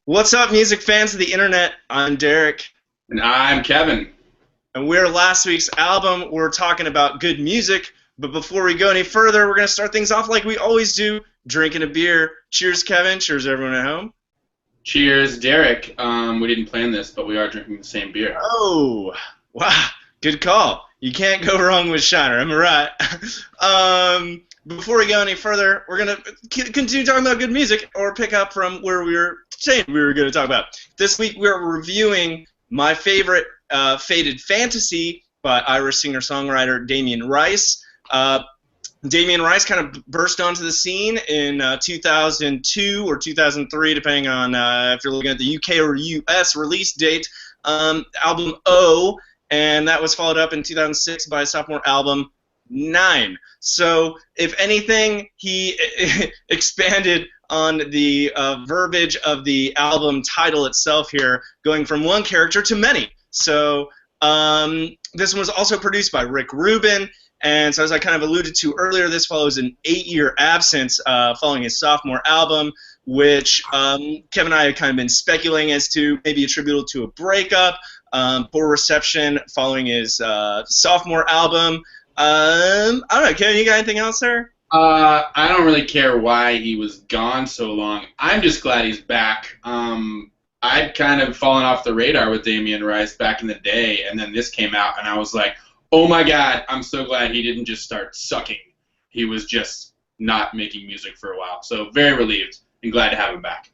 What's up, music fans of the internet? I'm Derek, And I'm Kevin. and we're last week's album. We're talking about good music, but before we go any further, we're going to start things off like we always do, drinking a beer. Cheers, Kevin. Cheers, everyone at home. Cheers, Derek. We didn't plan this, but we are drinking the same beer. Oh, wow, good call. You can't go wrong with Shiner, am I right? Before we go any further, we're going to continue talking about good music or pick up from where we were saying we were going to talk about. This week we're reviewing my favorite Faded Fantasy by Irish singer-songwriter Damien Rice. Damien Rice kind of burst onto the scene in 2002 or 2003, depending on if you're looking at the UK or US release date, album O, and that was followed up in 2006 by a sophomore album, 9. So, if anything, he expanded on the verbiage of the album title itself here, going from one character to many. So, this one was also produced by Rick Rubin, and so as I kind of alluded to earlier, this follows an 8-year absence following his sophomore album, which Kevin and I have kind of been speculating as to maybe attributable to a breakup, poor reception following his sophomore album. I don't know, Kevin, you got anything else there? I don't really care why he was gone so long. I'm just glad he's back. I'd kind of fallen off the radar with Damien Rice back in the day, and then this came out, and I was like, oh my god, I'm so glad he didn't just start sucking. He was just not making music for a while. So very relieved and glad to have him back.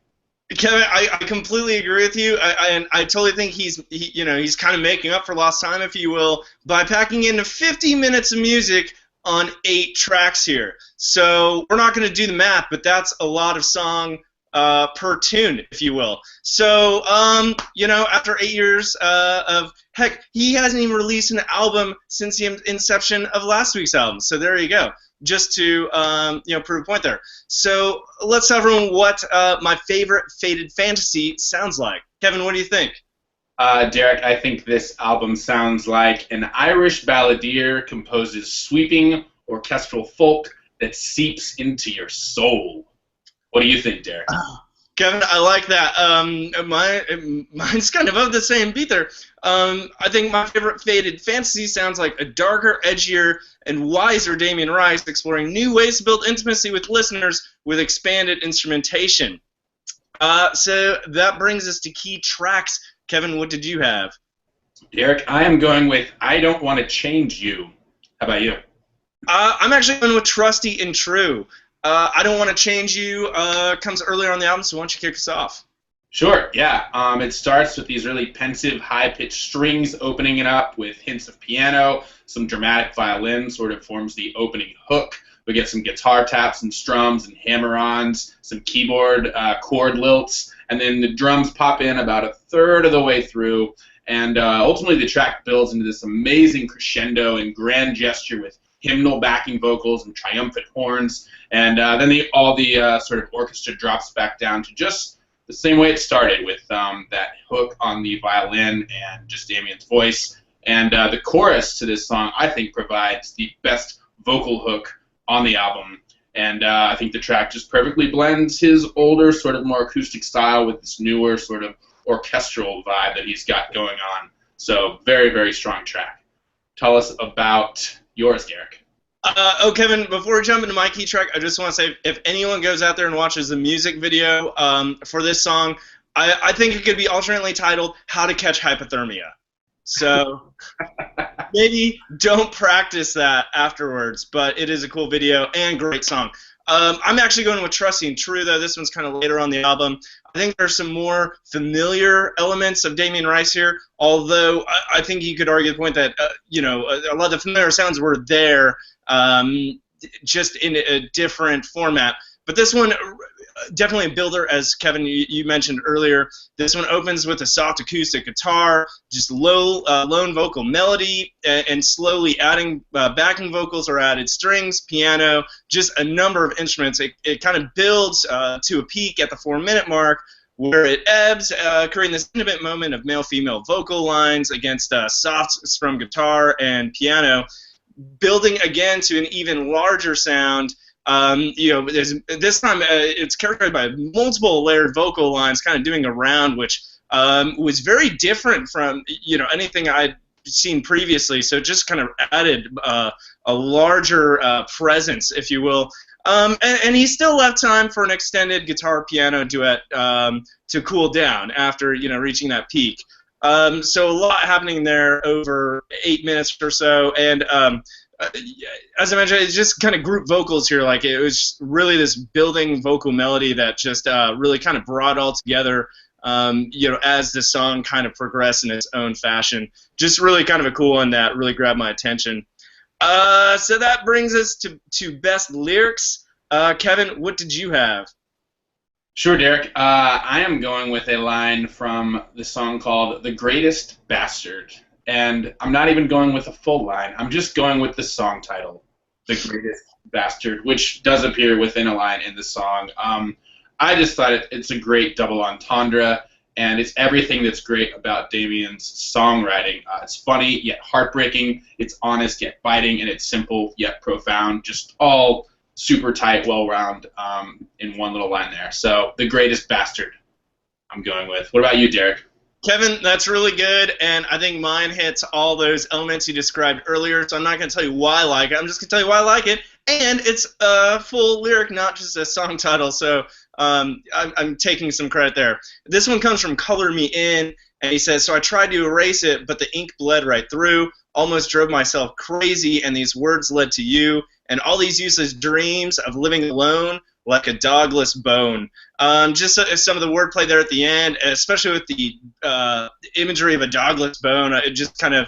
Kevin, I completely agree with you. I totally think he's kind of making up for lost time, if you will, by packing in 50 minutes of music on 8 tracks here. So we're not going to do the math, but that's a lot of song per tune, if you will. So, after 8 years of, heck, he hasn't even released an album since the inception of last week's album. So there you go, just to, prove a point there. So let's tell everyone what my favorite Faded Fantasy sounds like. Kevin, what do you think? Derek, I think this album sounds like an Irish balladeer composes sweeping orchestral folk that seeps into your soul. What do you think, Derek? Kevin, I like that. Mine's kind of the same beat there. I think my favorite Faded Fantasy sounds like a darker, edgier, and wiser Damien Rice exploring new ways to build intimacy with listeners with expanded instrumentation. So that brings us to key tracks. Kevin, what did you have? Derek, I am going with I Don't Want to Change You. How about you? I'm actually going with Trusty and True. I Don't Want to Change You comes earlier on the album, so why don't you kick us off? Sure, yeah. It starts with these really pensive, high-pitched strings opening it up with hints of piano. Some dramatic violin sort of forms the opening hook. We get some guitar taps and strums and hammer-ons, some keyboard chord lilts, and then the drums pop in about a third of the way through. And ultimately the track builds into this amazing crescendo and grand gesture with hymnal backing vocals and triumphant horns. And then all the sort of orchestra drops back down to just the same way it started, with that hook on the violin and just Damien's voice. And the chorus to this song, I think, provides the best vocal hook on the album. And I think the track just perfectly blends his older, sort of more acoustic style with this newer sort of orchestral vibe that he's got going on. So very, very strong track. Tell us about yours, Derek. Kevin, before we jump into my key track, I just want to say, if anyone goes out there and watches the music video for this song, I think it could be alternately titled How to Catch Hypothermia. So maybe don't practice that afterwards, but it is a cool video and great song. I'm actually going with Trusty and True, though. This one's kind of later on the album. I think there's some more familiar elements of Damien Rice here, although I think you could argue the point that, a lot of the familiar sounds were there, just in a different format. But this one, definitely a builder, as Kevin, you mentioned earlier. This one opens with a soft acoustic guitar, just lone vocal melody, and slowly adding backing vocals or added strings, piano, just a number of instruments. It kind of builds to a peak at the 4-minute mark, where it ebbs, creating this intimate moment of male-female vocal lines against soft strum guitar and piano, building again to an even larger sound This time it's characterized by multiple layered vocal lines, kind of doing a round, which was very different from anything I'd seen previously. So it just kind of added a larger presence, if you will. And he still left time for an extended guitar-piano duet to cool down after reaching that peak. So a lot happening there over 8 minutes or so, and as I mentioned, it's just kind of group vocals here. Like it was really this building vocal melody that just really kind of brought all together. As the song kind of progressed in its own fashion, just really kind of a cool one that really grabbed my attention. So that brings us to best lyrics. Kevin, what did you have? Sure, Derek. I am going with a line from the song called "The Greatest Bastard." And I'm not even going with a full line. I'm just going with the song title, "The Greatest Bastard," which does appear within a line in the song. I just thought it's a great double entendre, and it's everything that's great about Damien's songwriting. It's funny, yet heartbreaking. It's honest, yet biting, and it's simple, yet profound. Just all super tight, well-rounded in one little line there. So, "The Greatest Bastard," I'm going with. What about you, Derek? Kevin, that's really good, and I think mine hits all those elements you described earlier, so I'm not going to tell you why I like it. I'm just going to tell you why I like it, and it's a full lyric, not just a song title, so I'm taking some credit there. This one comes from Color Me In, and he says, "So I tried to erase it, but the ink bled right through, almost drove myself crazy, and these words led to you, and all these useless dreams of living alone, like a dogless bone." Just some of the wordplay there at the end, especially with the imagery of a dogless bone, it just kind of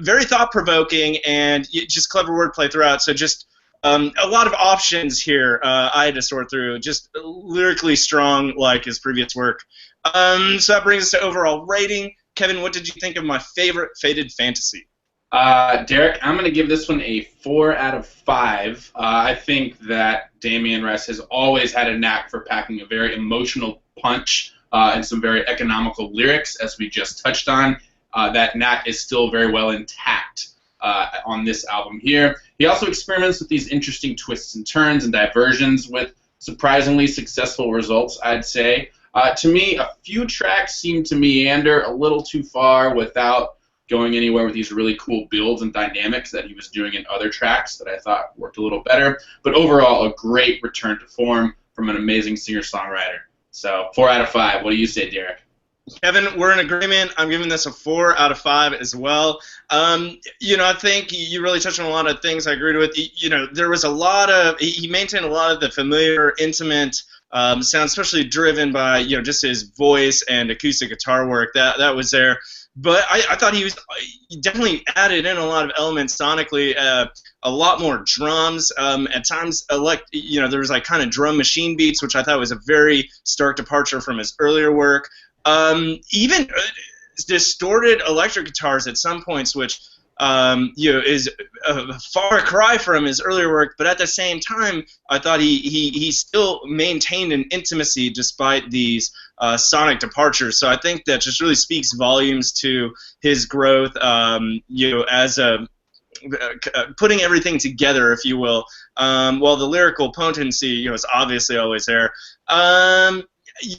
very thought-provoking and just clever wordplay throughout. So just a lot of options here I had to sort through. Just lyrically strong like his previous work. So that brings us to overall rating. Kevin, what did you think of my favorite Faded Fantasy? Derek, I'm going to give this one a 4 out of 5. I think that Damien Rice has always had a knack for packing a very emotional punch and some very economical lyrics, as we just touched on. That knack is still very well intact on this album here. He also experiments with these interesting twists and turns and diversions with surprisingly successful results, I'd say. To me, a few tracks seem to meander a little too far without going anywhere with these really cool builds and dynamics that he was doing in other tracks that I thought worked a little better. But overall, a great return to form from an amazing singer-songwriter. So 4 out of 5. What do you say, Derek? Kevin, we're in agreement. I'm giving this a 4 out of 5 as well. I think you really touched on a lot of things I agreed with. There was a lot of, he maintained a lot of the familiar, intimate sound, especially driven by, just his voice and acoustic guitar work. That was there. But I thought he definitely added in a lot of elements sonically, a lot more drums. At times, there was like kind of drum machine beats, which I thought was a very stark departure from his earlier work. Even distorted electric guitars at some points, which is a far cry from his earlier work, but at the same time, I thought he still maintained an intimacy despite these sonic departures. So I think that just really speaks volumes to his growth, as a putting everything together, if you will. While the lyrical potency, is obviously always there.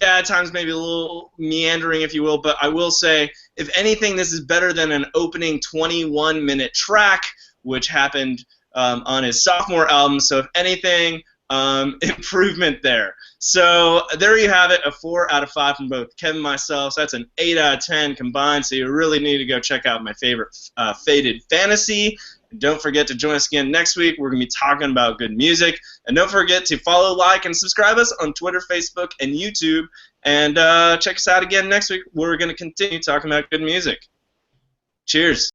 At times maybe a little meandering, if you will, but I will say, if anything, this is better than an opening 21-minute track, which happened on his sophomore album. So if anything, improvement there. So there you have it, a 4 out of 5 from both Kevin and myself. So that's an 8 out of 10 combined, so you really need to go check out my favorite Faded Fantasy. Don't forget to join us again next week. We're going to be talking about good music. And don't forget to follow, like, and subscribe us on Twitter, Facebook, and YouTube. And check us out again next week where we're going to continue talking about good music. Cheers.